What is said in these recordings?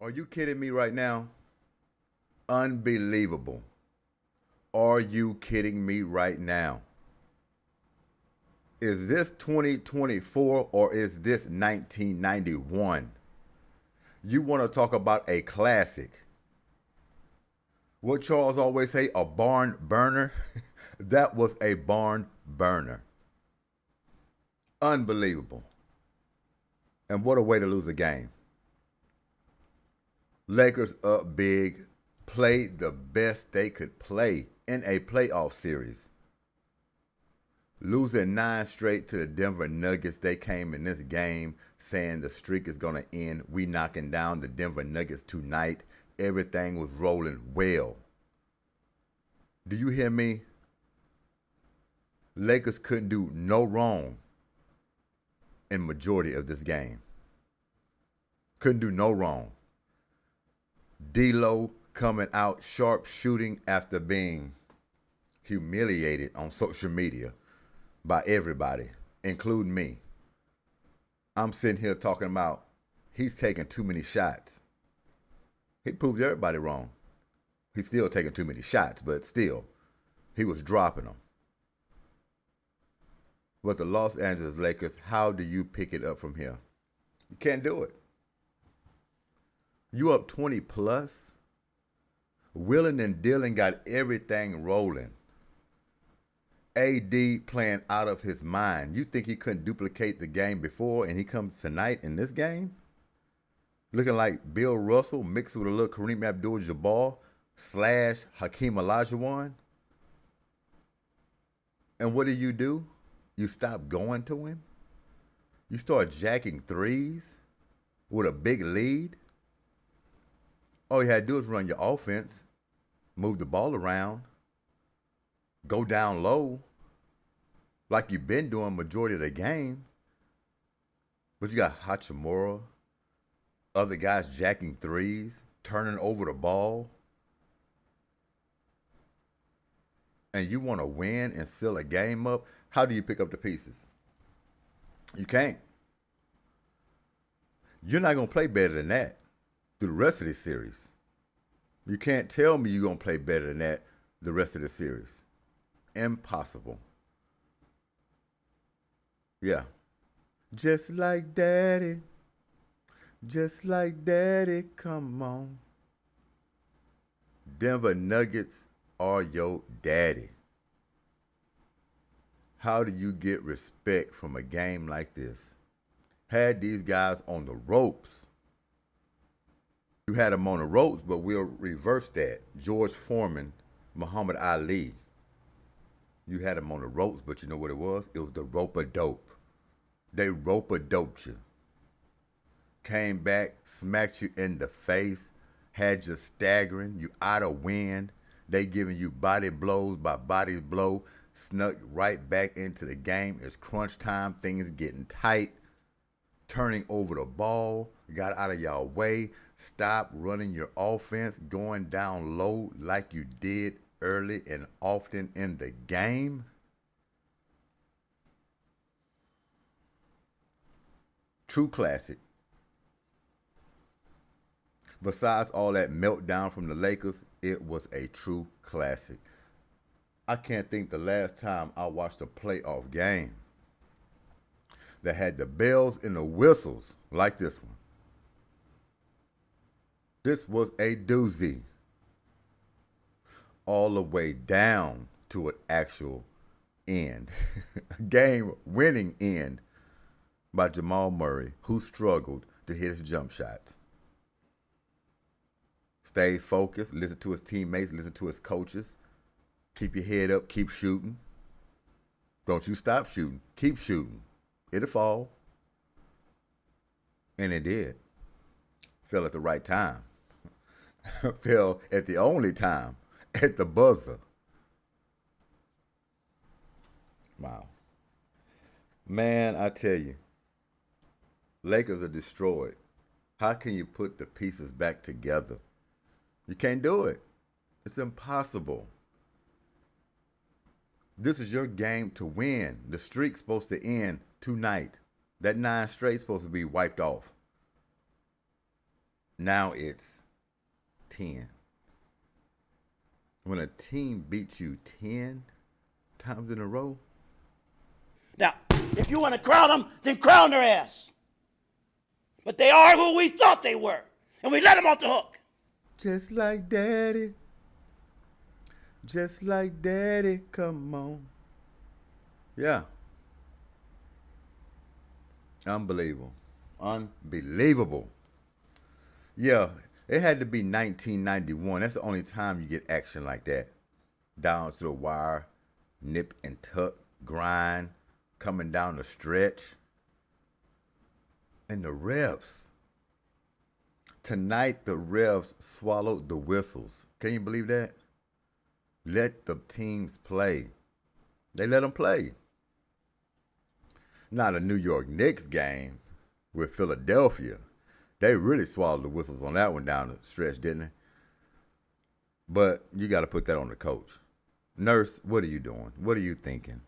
Are you kidding me right now? Unbelievable. Are you kidding me right now? Is this 2024 or is this 1991? You want to talk about a classic. What Charles always say, a barn burner? That was a barn burner. Unbelievable. And what a way to lose a game. Lakers up big, played the best they could play in a playoff series. Losing nine straight to the Denver Nuggets, they came in this game saying the streak is going to end. We knocking down the Denver Nuggets tonight. Everything was rolling well. Do you hear me? Lakers couldn't do no wrong in majority of this game. Couldn't do no wrong. D'Lo coming out sharp shooting after being humiliated on social media by everybody, including me. I'm sitting here talking about he's taking too many shots. He proved everybody wrong. He's still taking too many shots, but still, he was dropping them. But the Los Angeles Lakers, how do you pick it up from here? You can't do it. You up 20 plus. Willing and Dillon got everything rolling. AD playing out of his mind. You think he couldn't duplicate the game before and he comes tonight in this game? Looking like Bill Russell mixed with a little Kareem Abdul-Jabbar / Hakeem Olajuwon. And what do? You stop going to him? You start jacking threes with a big lead? All you had to do is run your offense, move the ball around, go down low, like you've been doing majority of the game. But you got Hachimura, other guys jacking threes, turning over the ball. And you want to win and seal a game up? How do you pick up the pieces? You can't. You're not going to play better than that through the rest of this series. You can't tell me you're going to play better than that the rest of the series. Impossible. Yeah. Just like daddy. Just like daddy, come on. Denver Nuggets are your daddy. How do you get respect from a game like this? Had these guys on the ropes. You had them on the ropes, but we'll reverse that. George Foreman, Muhammad Ali. You had them on the ropes, but you know what it was? It was the rope-a-dope. They rope-a-doped you. Came back, smacked you in the face, had you staggering, you out of wind. They giving you body blows by body blow, snuck right back into the game. It's crunch time, things getting tight, turning over the ball, got out of y'all way. Stop running your offense, going down low like you did early and often in the game. True classic. Besides all that meltdown from the Lakers, it was a true classic. I can't think the last time I watched a playoff game that had the bells and the whistles like this one. This was a doozy. All the way down to an actual end. Game winning end by Jamal Murray, who struggled to hit his jump shots. Stay focused, listen to his teammates, listen to his coaches. Keep your head up, keep shooting. Don't you stop shooting, keep shooting. It'll fall. And it did. Fell at the right time. Fell at the only time, at the buzzer. Wow. Man, I tell you, Lakers are destroyed. How can you put the pieces back together? You can't do it. It's impossible. This is your game to win. The streak's supposed to end tonight. That 9 straight supposed to be wiped off. Now it's 10. When a team beats you 10 times in a row. Now, if you want to crown them, then crown their ass. But they are who we thought they were, and we let them off the hook. Just like daddy. Just like daddy, come on. Yeah. Unbelievable. Unbelievable. Yeah, it had to be 1991. That's the only time you get action like that. Down to the wire, nip and tuck, grind, coming down the stretch. And the refs. Tonight, the refs swallowed the whistles. Can you believe that? Let the teams play. They let them play. Not a New York Knicks game with Philadelphia. They really swallowed the whistles on that one down the stretch, didn't they? But you got to put that on the coach. Nurse, what are you doing? What are you thinking?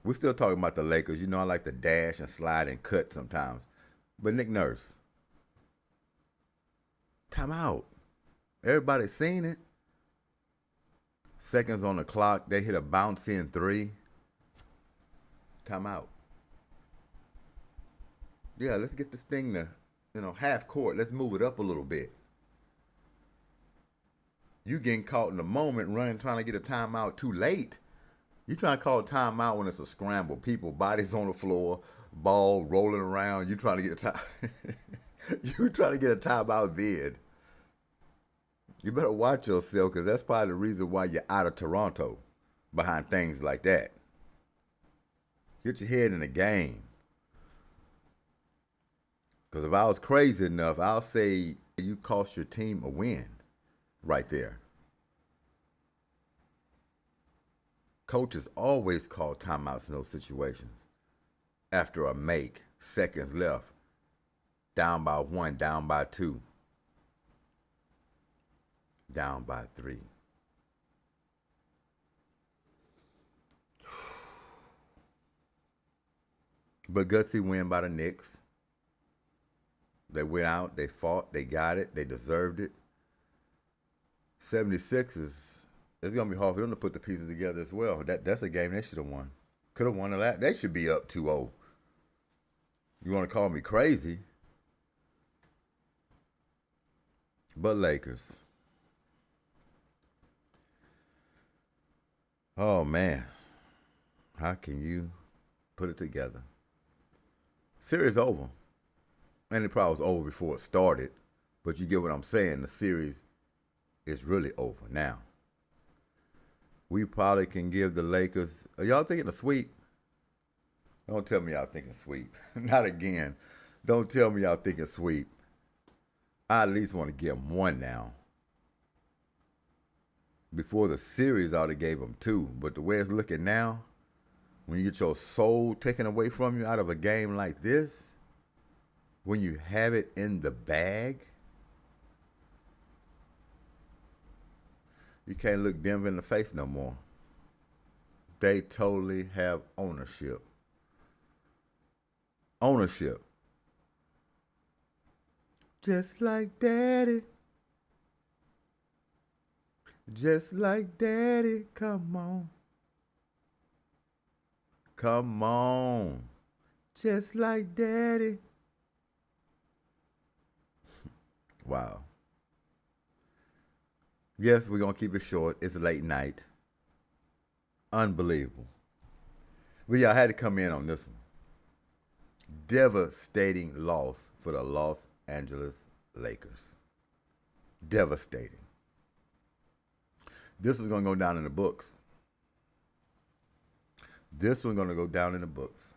We're still talking about the Lakers. You know, I like to dash and slide and cut sometimes. But Nick Nurse, time out. Everybody's seen it. Seconds on the clock. They hit a bounce-in three. Time out. Yeah, let's get this thing to, half court. Let's move it up a little bit. You getting caught in the moment running, trying to get a timeout too late. You trying to call a timeout when it's a scramble. People, bodies on the floor, ball rolling around. You trying to get a time. You trying to get a timeout then. You better watch yourself, because that's probably the reason why you're out of Toronto behind things like that. Get your head in the game. Because if I was crazy enough, I'll say you cost your team a win right there. Coaches always call timeouts in those situations. After a make, seconds left, down by 1, down by 2, down by 3. But gutsy win by the Knicks. They went out, they fought, they got it, they deserved it. 76ers, it's going to be hard for them to put the pieces together as well. That's a game they should have won. Could have won a lot. They should be up 2-0. You want to call me crazy? But Lakers. Oh, man. How can you put it together? Series over. And it probably was over before it started. But you get what I'm saying. The series is really over now. We probably can give the Lakers... Are y'all thinking a sweep? Don't tell me y'all thinking sweep. Not again. Don't tell me y'all thinking sweep. I at least want to give them one now. Before the series, I would have gave them 2. But the way it's looking now, when you get your soul taken away from you out of a game like this, when you have it in the bag, you can't look Denver in the face no more. They totally have ownership. Ownership. Just like daddy. Just like daddy. Come on. Come on. Just like daddy. Wow. Yes, we're going to keep it short. It's late night. Unbelievable. But yeah, I had to come in on this one. Devastating loss for the Los Angeles Lakers. Devastating. This is going to go down in the books. This one's going to go down in the books.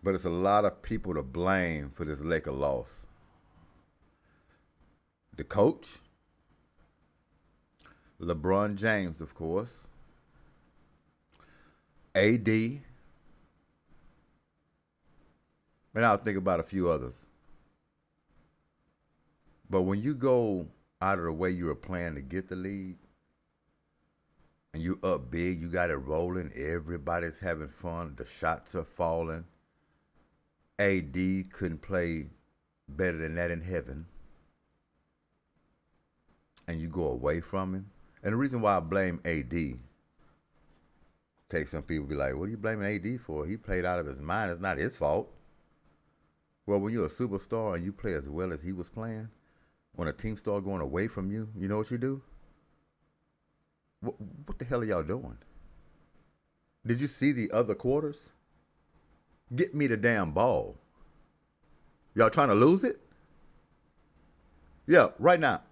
But it's a lot of people to blame for this Laker loss. The coach, LeBron James, of course, AD, and I'll think about a few others. But when you go out of the way you were playing to get the lead, and you up big, you got it rolling, everybody's having fun, the shots are falling, AD couldn't play better than that in heaven, and you go away from him. And the reason why I blame AD, take some people be like, what are you blaming AD for? He played out of his mind. It's not his fault. Well, when you're a superstar and you play as well as he was playing, when a team starts going away from you, you know what you do? What the hell are y'all doing? Did you see the other quarters? Get me the damn ball. Y'all trying to lose it? Yeah, right now.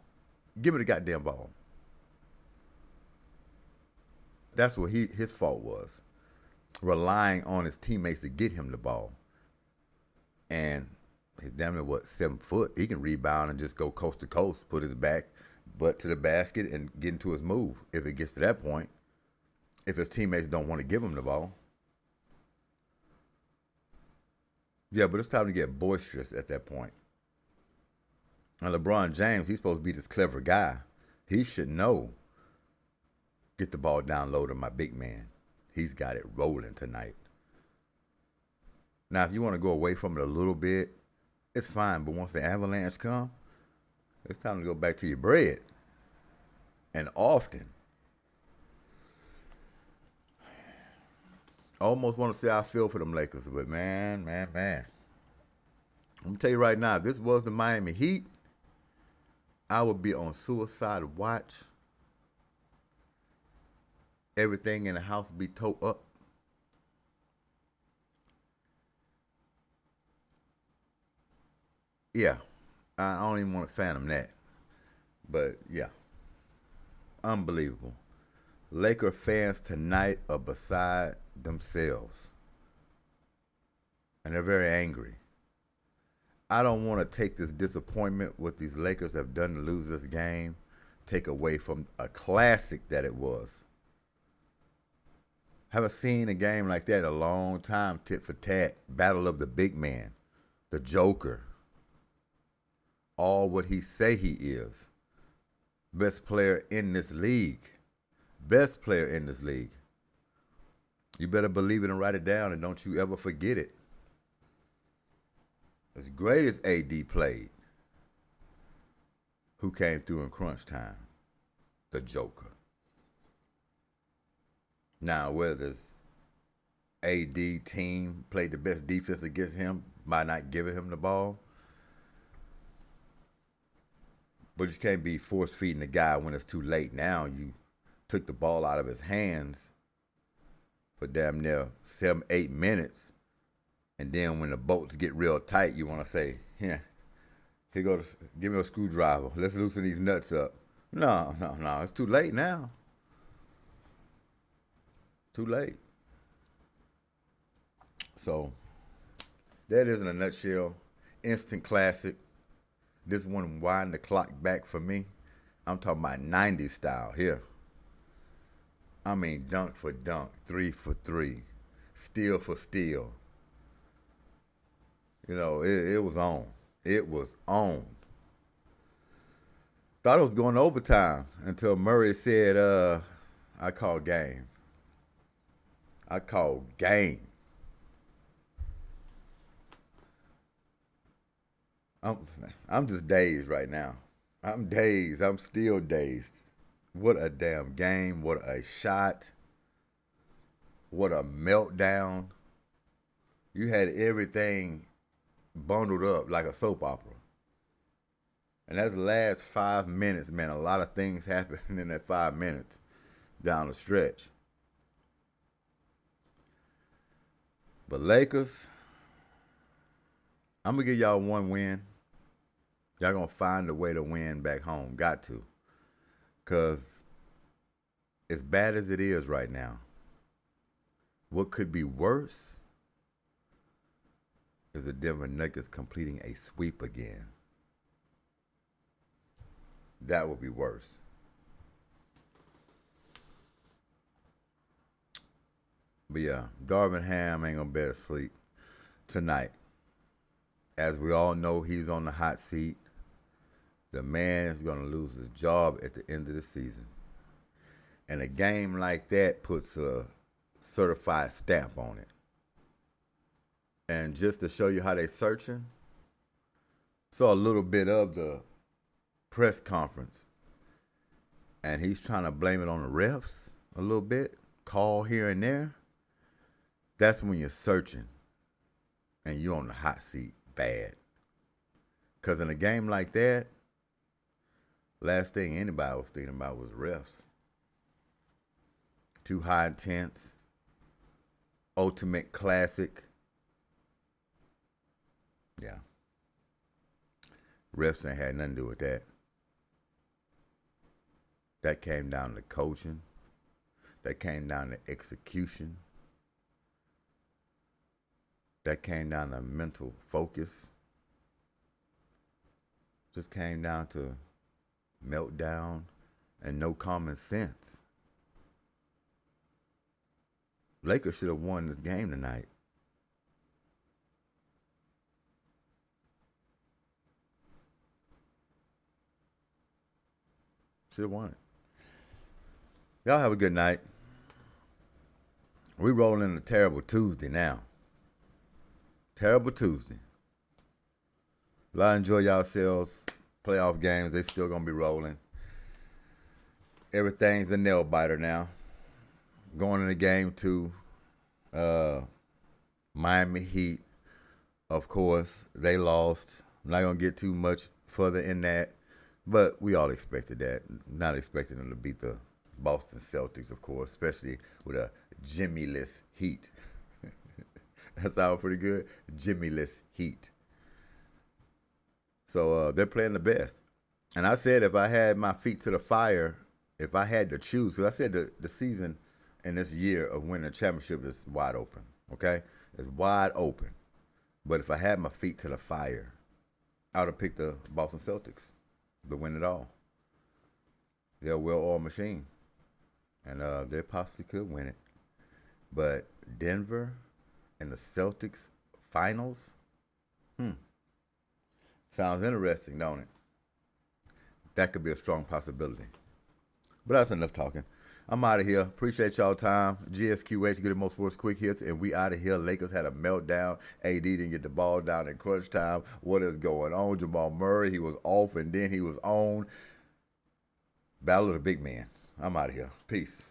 Give me the goddamn ball. That's what his fault was. Relying on his teammates to get him the ball. And he's damn near 7 foot. He can rebound and just go coast to coast, put his butt to the basket and get into his move if it gets to that point. If his teammates don't want to give him the ball. Yeah, but it's time to get boisterous at that point. And LeBron James, he's supposed to be this clever guy. He should know. Get the ball down low to my big man. He's got it rolling tonight. Now, if you want to go away from it a little bit, it's fine. But once the avalanche come, it's time to go back to your bread. And often. I almost want to say I feel for them Lakers, but man. I'm going to tell you right now, if this was the Miami Heat, I would be on suicide watch. Everything in the house would be towed up. Yeah, I don't even want to fathom that. But yeah, unbelievable. Laker fans tonight are beside themselves. And they're very angry. I don't want to take this disappointment what these Lakers have done to lose this game, take away from a classic that it was. Haven't seen a game like that in a long time, tit for tat, battle of the big man, the Joker. All what he say he is. Best player in this league. Best player in this league. You better believe it and write it down, and don't you ever forget it. As great as AD played, who came through in crunch time? The Joker. Now, whether this AD team played the best defense against him by not giving him the ball, but you can't be force-feeding the guy when it's too late. Now you took the ball out of his hands for damn near 7-8 minutes. And then when the bolts get real tight, you want to say, yeah, here goes, give me a screwdriver. Let's loosen these nuts up. No. It's too late now. Too late. So, that is in a nutshell. Instant classic. This one wind the clock back for me. I'm talking about 90s style here. I mean, dunk for dunk, 3 for 3, steal for steal. You know, it was on. It was on. Thought it was going to overtime until Murray said, I call game. I call game. I'm just dazed right now. I'm dazed. I'm still dazed. What a damn game. What a shot. What a meltdown. You had everything bundled up like a soap opera. And that's the last 5 minutes, man. A lot of things happened in that 5 minutes down the stretch. But Lakers, I'm going to give y'all one win. Y'all going to find a way to win back home. Got to. Because as bad as it is right now, what could be worse is the Denver Nuggets completing a sweep again. That would be worse. But yeah, Darvin Ham ain't going to be able to sleep tonight. As we all know, he's on the hot seat. The man is going to lose his job at the end of the season. And a game like that puts a certified stamp on it. And just to show you how they searching, saw a little bit of the press conference, and he's trying to blame it on the refs a little bit, call here and there. That's when you're searching and you're on the hot seat bad. Because in a game like that, last thing anybody was thinking about was refs. Too high intense, ultimate classic. Yeah. Refs ain't had nothing to do with that. That came down to coaching. That came down to execution. That came down to mental focus. Just came down to meltdown and no common sense. Lakers should have won this game tonight. Should have won it. Y'all have a good night. We rolling a terrible Tuesday now. Terrible Tuesday. Y'all enjoy yourselves. Playoff games, they still gonna be rolling. Everything's a nail biter now. Going into game 2, Miami Heat, of course, they lost. I'm not gonna get too much further in that, but we all expected that. Not expecting them to beat the Boston Celtics, of course, especially with a Jimmy-less Heat. That sounds pretty good. Jimmy-less Heat. So they're playing the best. And I said if I had my feet to the fire, if I had to choose, because I said the season and this year of winning a championship is wide open, okay? It's wide open. But if I had my feet to the fire, I would have picked the Boston Celtics to win it all. They're a well-oiled machine. And they possibly could win it. But Denver and the Celtics finals? Sounds interesting, don't it? That could be a strong possibility. But that's enough talking. I'm out of here. Appreciate y'all time. G.S.Q.H, Goodymo Sports Quick Hits, and we out of here. Lakers had a meltdown. AD didn't get the ball down in crunch time. What is going on? Jamal Murray, he was off and then he was on. Battle of the big man. I'm out of here. Peace.